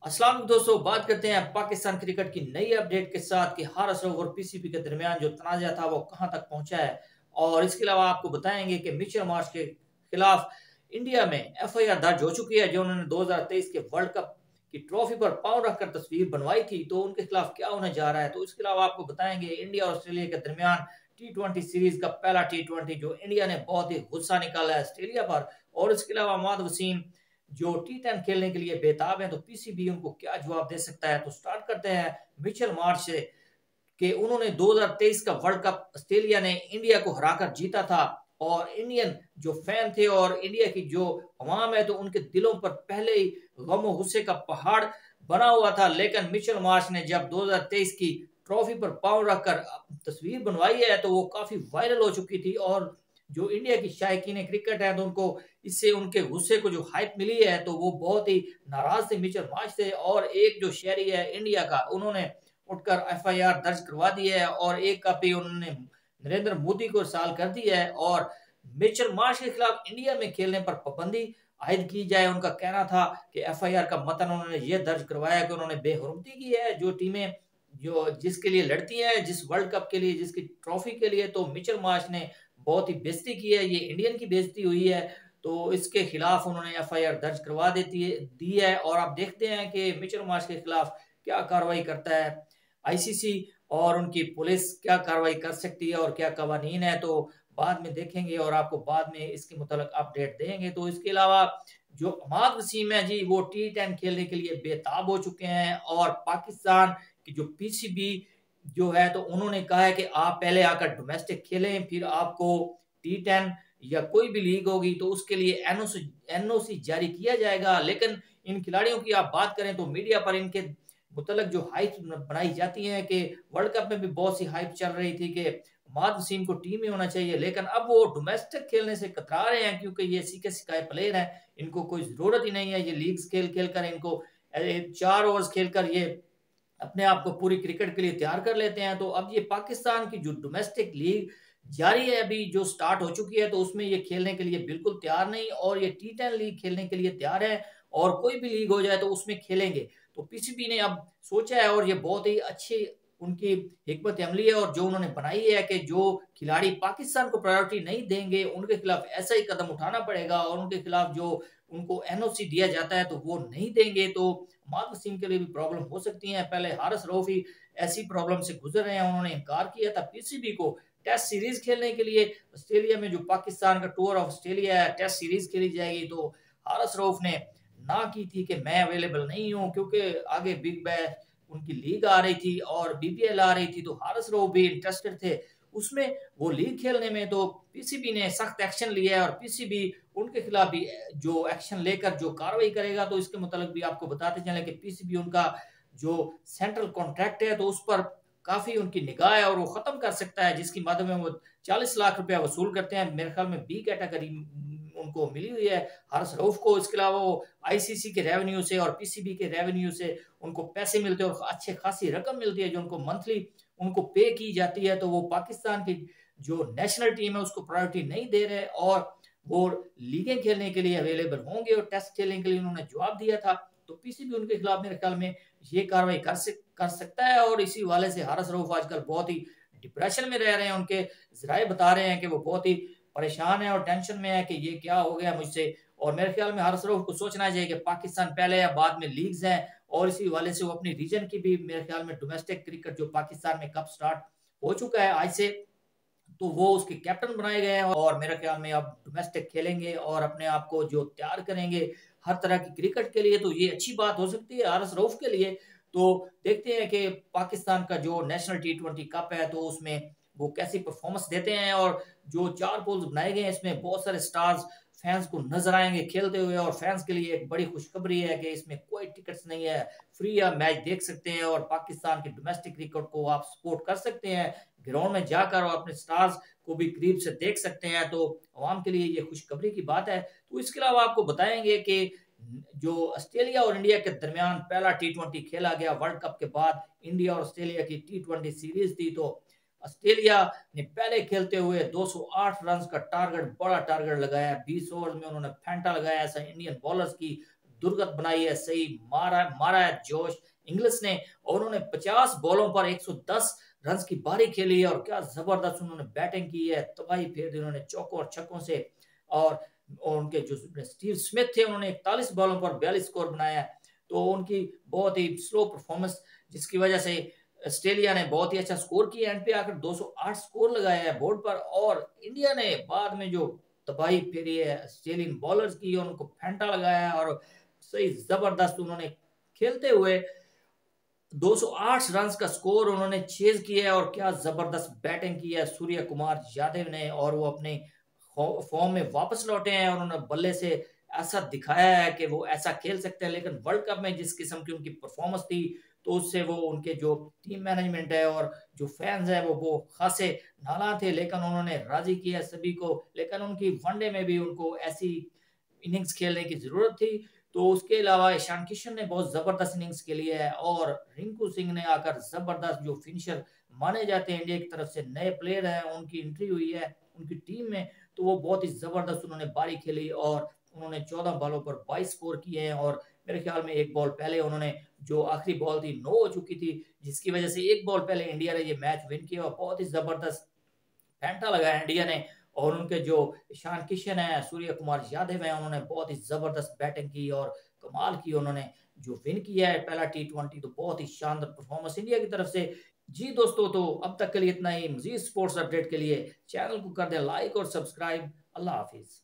अस्सलाम वालेकुम दोस्तों, बात करते हैं पाकिस्तान क्रिकेट की नई अपडेट के साथ कि हारिस रऊफ और पीसीबी के दरमियान जो तनाज़ा था वो कहां तक पहुंचा है। और इसके अलावा आपको बताएंगे कि मिचेल मार्श के खिलाफ इंडिया में एफआईआर दर्ज हो चुकी है। जो उन्होंने 2023 के वर्ल्ड कप की ट्रॉफी पर पाँव रखकर तस्वीर बनवाई थी, तो उनके खिलाफ क्या होने जा रहा है। तो इसके अलावा आपको बताएंगे इंडिया और ऑस्ट्रेलिया के दरमियान T20 सीरीज का पहला T20 जो इंडिया ने बहुत ही गुस्सा निकाला है ऑस्ट्रेलिया पर। और इसके अलावा मोहम्मद वसीम जो T10 खेलने के लिए बेताब है, तो पीसीबी उनको क्या जवाब दे सकता है। तो स्टार्ट करते हैं मिचेल मार्श से कि उन्होंने 2023 का वर्ल्ड कप ऑस्ट्रेलिया ने इंडिया को हराकर जीता था। और इंडियन जो फैन थे और इंडिया की जो अवाम है, तो उनके दिलों पर पहले ही गम और गुस्से का पहाड़ बना हुआ था। लेकिन मिचेल मार्श ने जब 2023 की ट्रॉफी पर पाँव रखकर तस्वीर बनवाई है, तो वो काफी वायरल हो चुकी थी। और जो इंडिया की शायकीन क्रिकेट है, तो उनको इससे उनके गुस्से को जो हाइप मिली है, तो वो बहुत ही नाराज थे मिचेल मार्श से। और एक जो शहरी है इंडिया का, उन्होंने उठकर एफआईआर दर्ज करवा दी है और एक कॉपी उन्होंने नरेंद्र मोदी को साल कर दी है। और मिचेल मार्श के खिलाफ इंडिया में खेलने पर पाबंदी आयद की जाए। उनका कहना था कि एफआईआर का मतन उन्होंने ये दर्ज करवाया कि उन्होंने बेहुरमती की है जो टीमें जो जिसके लिए लड़ती हैं, जिस वर्ल्ड कप के लिए, जिसकी ट्रॉफी के लिए। तो मिचेल मार्श ने बहुत ही बेइज्जती की है, ये इंडियन की बेइज्जती हुई है। तो इसके खिलाफ उन्होंने एफआईआर दर्ज करवा दी है। और आप देखते हैं कि मिचेल मार्श के खिलाफ क्या कार्रवाई करता है आईसीसी और उनकी पुलिस क्या कार्रवाई कर सकती है और क्या कवानीन है, तो बाद में देखेंगे और आपको बाद में इसके मुतालिक अपडेट देंगे। तो इसके अलावा जो अमाद वसीम है जी, वो T10 खेलने के लिए बेताब हो चुके हैं। और पाकिस्तान की जो पीसीबी जो है, तो उन्होंने कहा है कि आप पहले आकर डोमेस्टिक खेलें, फिर आपको T10 या कोई भी लीग होगी तो उसके लिए एनओसी जारी किया जाएगा। लेकिन इन खिलाड़ियों की आप बात करें तो मीडिया पर इनके मुतलक जो हाइप बनाई जाती है कि वर्ल्ड कप में भी बहुत सी हाइप चल रही थी कि मोहम्मद वसीम को टीम में होना चाहिए, लेकिन अब वो डोमेस्टिक खेलने से कतरा रहे हैं क्योंकि ये सीके सिखाए प्लेयर हैं, इनको कोई जरूरत ही नहीं है ये लीग्स खेल खेल कर, इनको 4 ओवर्स खेलकर ये अपने आप को पूरी क्रिकेट के लिए तैयार कर लेते हैं। तो अब ये पाकिस्तान की जो डोमेस्टिक लीग जारी है, अभी जो स्टार्ट हो चुकी है, तो उसमें ये खेलने के लिए बिल्कुल तैयार नहीं और ये T10 लीग खेलने के लिए तैयार है। और कोई भी लीग हो जाए तो उसमें खेलेंगे। तो पीसीबी ने अब सोचा है और ये बहुत ही अच्छी उनकी हिकमत अमली है और जो उन्होंने बनाई है कि जो खिलाड़ी पाकिस्तान को प्रायोरिटी नहीं देंगे उनके खिलाफ ऐसा ही कदम उठाना पड़ेगा। और उनके खिलाफ जो उनको एनओसी दिया जाता है तो वो नहीं देंगे। तो मोहम्मद वसीम के लिए भी प्रॉब्लम हो सकती है। पहले हारिस रऊफ ही ऐसी प्रॉब्लम से गुजर रहे हैं, उन्होंने इनकार किया था पीसीबी को टेस्ट सीरीज खेलने के लिए ऑस्ट्रेलिया में। जो पाकिस्तान का टूर ऑफ ऑस्ट्रेलिया है, टेस्ट सीरीज खेली जाएगी, तो हारिस रऊफ ने ना की थी कि मैं अवेलेबल नहीं हूं क्योंकि आगे बिग बैश उनकी लीग आ रही थी और बीपीएल आ रही थी, तो हारिस रऊफ भी इंटरेस्टेड थे उसमें वो लीग खेलने में। तो पीसीबी ने सख्त एक्शन लिया है और पीसीबी उनके खिलाफ भी जो एक्शन लेकर जो कार्रवाई करेगा। तो इसके मुताबिक भी आपको बताते चले कि पीसीबी उनका जो सेंट्रल कॉन्ट्रैक्ट है तो उस पर काफी उनकी निगाह है और वो खत्म कर सकता है, जिसकी मदद में वो 40 लाख रुपया वसूल करते हैं। मेरे ख्याल में बी कैटेगरी उनको मिली हुई है हारिस रऊफ को। इसके अलावा वो आईसीसी के रेवेन्यू से और पीसीबी के रेवेन्यू से उनको पैसे मिलते हैं और अच्छे खासी रकम मिलती है जो उनको मंथली उनको पे की जाती है। तो वो पाकिस्तान की जो नेशनल टीम है उसको प्रायोरिटी नहीं दे रहे और वो लीगें खेलने के लिए अवेलेबल होंगे और टेस्ट खेलने के लिए उन्होंने जवाब दिया था। तो पीसीबी उनके खिलाफ मेरे ख्याल में ये कार्रवाई कर सकता है। और इसी वाले से हारिस रऊफ आजकल बहुत ही डिप्रेशन में रह रहे हैं। उनके जराये बता रहे हैं कि वो बहुत ही परेशान है और टेंशन में है कि ये क्या हो गया मुझसे। और मेरे ख्याल में हारिस रऊफ को सोचना चाहिए कि पाकिस्तान पहले या बाद में लीग्स हैं और इसी वाले से वो अपनी रीजन की भी मेरे ख्याल में डोमेस्टिक क्रिकेट जो पाकिस्तान में कब स्टार्ट हो चुका है आज से, तो वो उसके कैप्टन बनाए गए हैं और मेरे ख्याल में अब डोमेस्टिक खेलेंगे और अपने आप को जो तैयार करेंगे हर तरह की क्रिकेट के लिए। तो ये अच्छी बात हो सकती है हारिस रऊफ के लिए। तो देखते हैं कि पाकिस्तान का जो नेशनल T20 कप है तो उसमें वो कैसी परफॉर्मेंस देते हैं। और जो 4 पूल्स बनाए गए हैं इसमें बहुत सारे स्टार्स फैंस को नजर आएंगे खेलते हुए और फैंस के लिए एक बड़ी खुशखबरी है कि इसमें कोई टिकट्स नहीं है, फ्री आप मैच देख सकते हैं और पाकिस्तान की डोमेस्टिक क्रिकेट को आप सपोर्ट कर सकते हैं ग्राउंड में जाकर और अपने स्टार्स को भी करीब से देख सकते हैं। तो अवाम के लिए ये खुशखबरी की बात है। तो इसके अलावा आपको बताएंगे कि जो ऑस्ट्रेलिया और इंडिया के दरमियान पहला T20 खेला गया वर्ल्ड कप के बाद, इंडिया और ऑस्ट्रेलिया की T20 सीरीज थी। तो ऑस्ट्रेलिया ने पहले खेलते हुए 208 रन का टारगेट, बड़ा टारगेट लगाया। 20 ओवर में उन्होंने फेंटा लगाया ऐसा इंडियन बॉलर्स की दुर्गत बनाई है, सही मारा मारा है जोश इंग्लिश ने, और उन्होंने 50 बॉलों पर 110 रन की बारी खेली है और क्या जबरदस्त उन्होंने बैटिंग की है, तबाही फेर दी उन्होंने चौकों और छक्कों से। और उनके जो स्टीव स्मिथ थे उन्होंने 41 बॉलों पर 42 स्कोर बनाया। तो उनकी बहुत ही स्लो परफॉर्मेंस, जिसकी वजह से ऑस्ट्रेलिया ने बहुत ही अच्छा स्कोर किया, एंड पे आकर 208 स्कोर लगाया है बोर्ड पर। और इंडिया ने बाद में जो तबाही फेरी है ऑस्ट्रेलियन बॉलर्स की, उनको फेंटा लगाया और सही जबरदस्त उन्होंने खेलते हुए 208 रन का स्कोर उन्होंने चेज किया है। और क्या जबरदस्त बैटिंग की है सूर्य कुमार यादव ने, और वो अपने फॉर्म में वापस लौटे हैं और उन्होंने बल्ले से ऐसा दिखाया है कि वो ऐसा खेल सकते हैं। लेकिन वर्ल्ड कप में जिस किस्म की उनकी परफॉर्मेंस थी, तो उससे वो उनके जो टीम मैनेजमेंट है और जो फैंस है वो खासे नाराज थे, लेकिन उन्होंने राजी किया सभी को। लेकिन उनकी वनडे में भी उनको ऐसी इनिंग्स खेलने की जरूरत थी। तो उसके अलावा ईशान किशन ने बहुत जबरदस्त इनिंग्स खेली है, और रिंकू सिंह ने आकर जबरदस्त जो फिनिशर माने जाते हैं इंडिया की तरफ से, नए प्लेयर हैं, उनकी एंट्री हुई है उनकी टीम में, तो वो बहुत ही जबरदस्त उन्होंने बारी खेली और उन्होंने 14 बॉलों पर 22 स्कोर किए हैं। और मेरे ख्याल में एक बॉल पहले उन्होंने, जो आखिरी बॉल थी 9 हो चुकी थी, जिसकी वजह से एक बॉल पहले इंडिया ने ये मैच विन किया और बहुत ही जबरदस्त फैंटा लगाया इंडिया ने। और उनके जो ईशान किशन है, सूर्य कुमार यादव है, उन्होंने बहुत ही जबरदस्त बैटिंग की और कमाल की उन्होंने जो विन किया है पहला T20, तो बहुत ही शानदार परफॉर्मेंस इंडिया की तरफ से। जी दोस्तों, तो अब तक के लिए इतना ही। मजीद स्पोर्ट्स अपडेट के लिए चैनल को कर दें लाइक और सब्सक्राइब। अल्लाह हाफिज।